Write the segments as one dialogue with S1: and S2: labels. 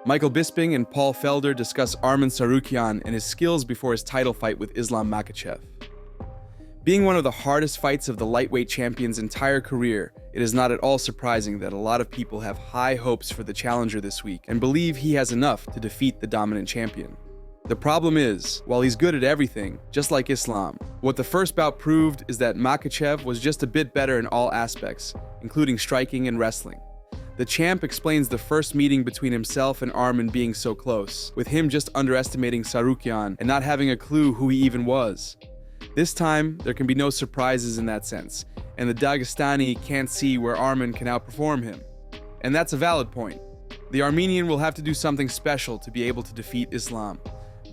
S1: Michael Bisping and Paul Felder discuss Arman Tsarukuan and his skills before his title fight with Islam Makhachev. Being one of the hardest fights of the lightweight champion's entire career, it is not at all surprising that a lot of people have high hopes for the challenger this week and believe he has enough to defeat the dominant champion. The problem is, while he's good at everything, just like Islam, what the first bout proved is that Makhachev was just a bit better in all aspects, including striking and wrestling. The champ explains the first meeting between himself and Arman being so close, with him just underestimating Tsarukuan and not having a clue who he even was. This time, there can be no surprises in that sense, and the Dagestani can't see where Arman can outperform him. And that's a valid point. The Armenian will have to do something special to be able to defeat Islam.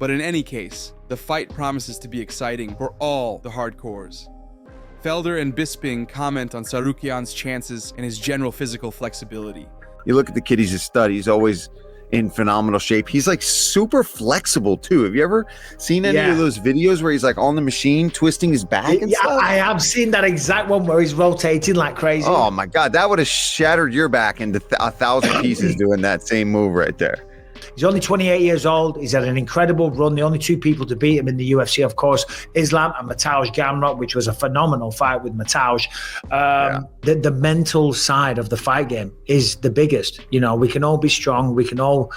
S1: But in any case, the fight promises to be exciting for all the hardcores. Felder and Bisping comment on Tsarukian's chances and his general physical flexibility.
S2: You look at the kid, he's a stud. He's always in phenomenal shape. He's like super flexible too. Have you ever seen any of those videos where he's like on the machine twisting his back and stuff?
S3: I have seen that exact one where he's rotating like crazy.
S2: Oh my God, that would have shattered your back into 1,000 pieces doing that same move right there.
S3: He's only 28 years old. He's had an incredible run. The only two people to beat him in the UFC, of course, Islam and Mateusz Gamrot, which was a phenomenal fight with Mateusz. The mental side of the fight game is the biggest. You know, we can all be strong. We can all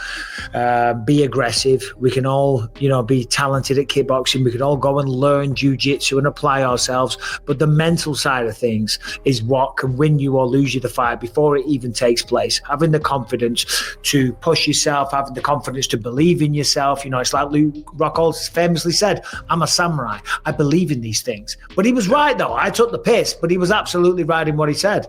S3: be aggressive. We can all, be talented at kickboxing. We can all go and learn jiu-jitsu and apply ourselves. But the mental side of things is what can win you or lose you the fight before it even takes place. Having the confidence to push yourself, having the confidence to believe in yourself. It's like Luke Rockhold famously said, I'm a samurai. I believe in these things. But he was right, though. I took the piss, but he was absolutely right in what he said.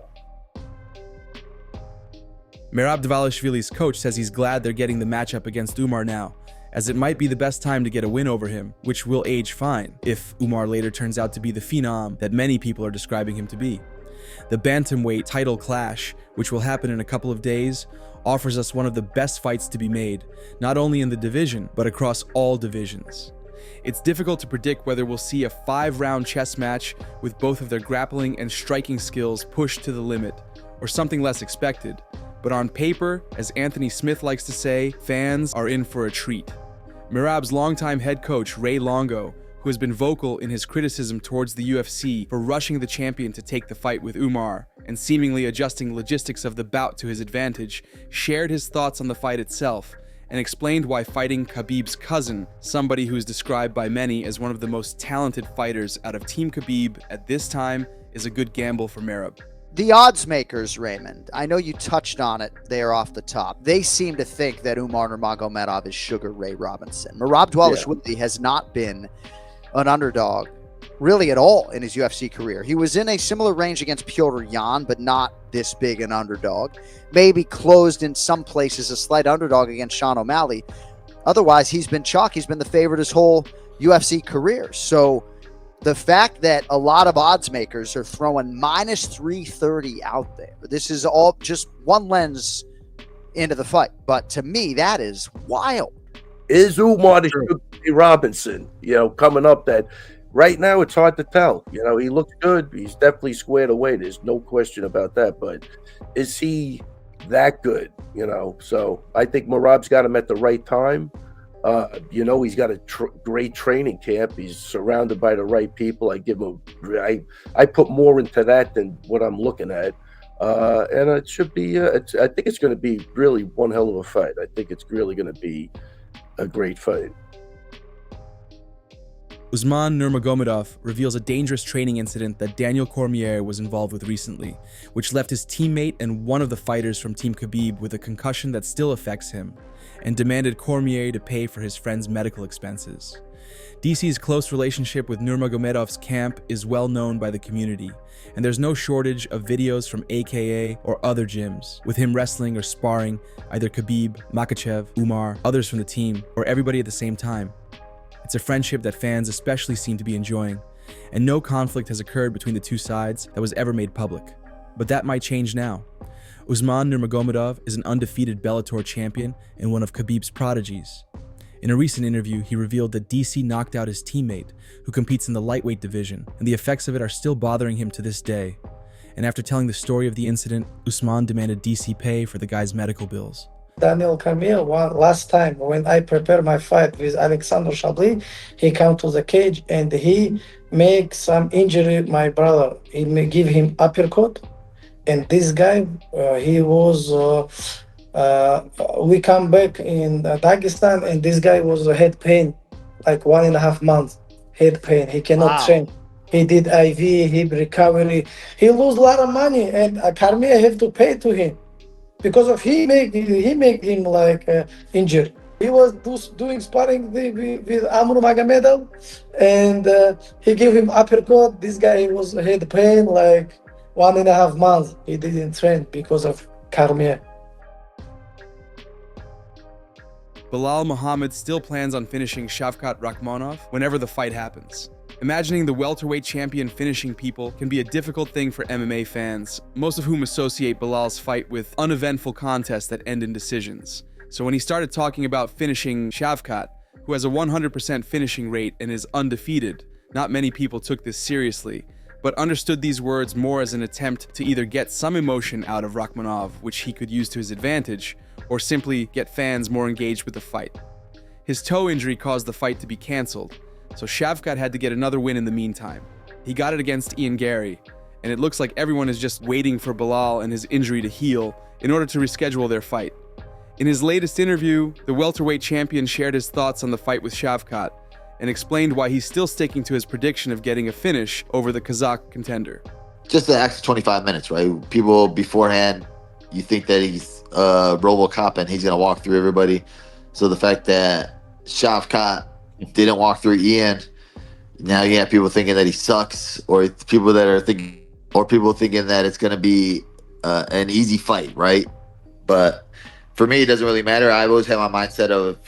S1: Merab Dvalishvili's coach says he's glad they're getting the matchup against Umar now, as it might be the best time to get a win over him, which will age fine if Umar later turns out to be the phenom that many people are describing him to be. The bantamweight title clash, which will happen in a couple of days, offers us one of the best fights to be made, not only in the division, but across all divisions. It's difficult to predict whether we'll see a 5-round chess match with both of their grappling and striking skills pushed to the limit, or something less expected. But on paper, as Anthony Smith likes to say, fans are in for a treat. Merab's longtime head coach, Ray Longo, who has been vocal in his criticism towards the UFC for rushing the champion to take the fight with Umar and seemingly adjusting logistics of the bout to his advantage, shared his thoughts on the fight itself and explained why fighting Khabib's cousin, somebody who is described by many as one of the most talented fighters out of Team Khabib at this time, is a good gamble for Merab.
S4: The odds makers, Raymond, I know you touched on it there off the top. They seem to think that Umar Nurmagomedov is Sugar Ray Robinson. Merab Dvalishvili has not been an underdog really at all in his UFC career. He was in a similar range against Petr Yan, but not this big an underdog. Maybe closed in some places a slight underdog against Sean O'Malley. Otherwise, he's been chalk. He's been the favorite his whole UFC career. So the fact that a lot of odds makers are throwing minus 330 out there, this is all just one lens into the fight. But to me, that is wild.
S5: Is Umar the Sugar Ray Robinson, coming up that right now it's hard to tell. He looks good. He's definitely squared away. There's no question about that. But is he that good? So I think Merab's got him at the right time. He's got a great training camp. He's surrounded by the right people. I put more into that than what I'm looking at. And it should be, I think it's going to be really one hell of a fight. I think it's really going to be a great fight.
S1: Usman Nurmagomedov reveals a dangerous training incident that Daniel Cormier was involved with recently, which left his teammate and one of the fighters from Team Khabib with a concussion that still affects him, and demanded Cormier to pay for his friend's medical expenses. DC's close relationship with Nurmagomedov's camp is well known by the community, and there's no shortage of videos from AKA or other gyms, with him wrestling or sparring either Khabib, Makhachev, Umar, others from the team, or everybody at the same time. It's a friendship that fans especially seem to be enjoying, and no conflict has occurred between the two sides that was ever made public. But that might change now. Usman Nurmagomedov is an undefeated Bellator champion and one of Khabib's prodigies. In a recent interview, he revealed that DC knocked out his teammate, who competes in the lightweight division, and the effects of it are still bothering him to this day. And after telling the story of the incident, Usman demanded DC pay for the guy's medical bills.
S6: Daniel Cormier, last time when I prepare my fight with Alexander Chablis, he come to the cage and he make some injury my brother. He may give him uppercut, and this guy, he was. We come back in Dagestan, and this guy was a head pain, like 1.5 months. Head pain. He cannot train. He did IV, hip recovery. He lose a lot of money, and Cormier have to pay to him because of he make him like injured. He was doing sparring with Amr Magomedov, and he gave him uppercut. This guy was head pain like 1.5 months. He didn't train because of Cormier.
S1: Belal Muhammad still plans on finishing Shavkat Rakhmonov whenever the fight happens. Imagining the welterweight champion finishing people can be a difficult thing for MMA fans, most of whom associate Belal's fight with uneventful contests that end in decisions. So when he started talking about finishing Shavkat, who has a 100% finishing rate and is undefeated, not many people took this seriously, but understood these words more as an attempt to either get some emotion out of Rakhmonov, which he could use to his advantage, or simply get fans more engaged with the fight. His toe injury caused the fight to be cancelled, so Shavkat had to get another win in the meantime. He got it against Ian Gary, and it looks like everyone is just waiting for Belal and his injury to heal in order to reschedule their fight. In his latest interview, the welterweight champion shared his thoughts on the fight with Shavkat and explained why he's still sticking to his prediction of getting a finish over the Kazakh contender.
S7: Just the extra 25 minutes, right? People beforehand, you think that he's RoboCop and he's going to walk through everybody. So the fact that Shavkat didn't walk through Ian, now you have people thinking that he sucks, or people thinking that it's going to be an easy fight, right? But for me, it doesn't really matter. I always have my mindset of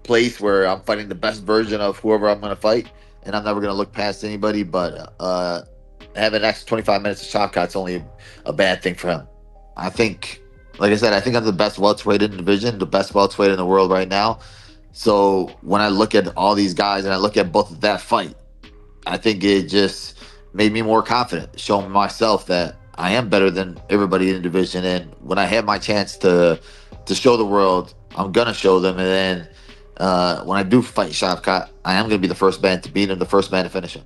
S7: place where I'm fighting the best version of whoever I'm going to fight, and I'm never going to look past anybody. But having an extra 25 minutes of Shavkat's only a bad thing for him. I think, like I said, I think I'm the best welterweight in the division, the best welterweight in the world right now. So when I look at all these guys and I look at both of that fight, I think it just made me more confident, showing myself that I am better than everybody in the division. And when I have my chance to show the world, I'm going to show them. And then when I do fight Shavkat, I am going to be the first man to beat him, the first man to finish him.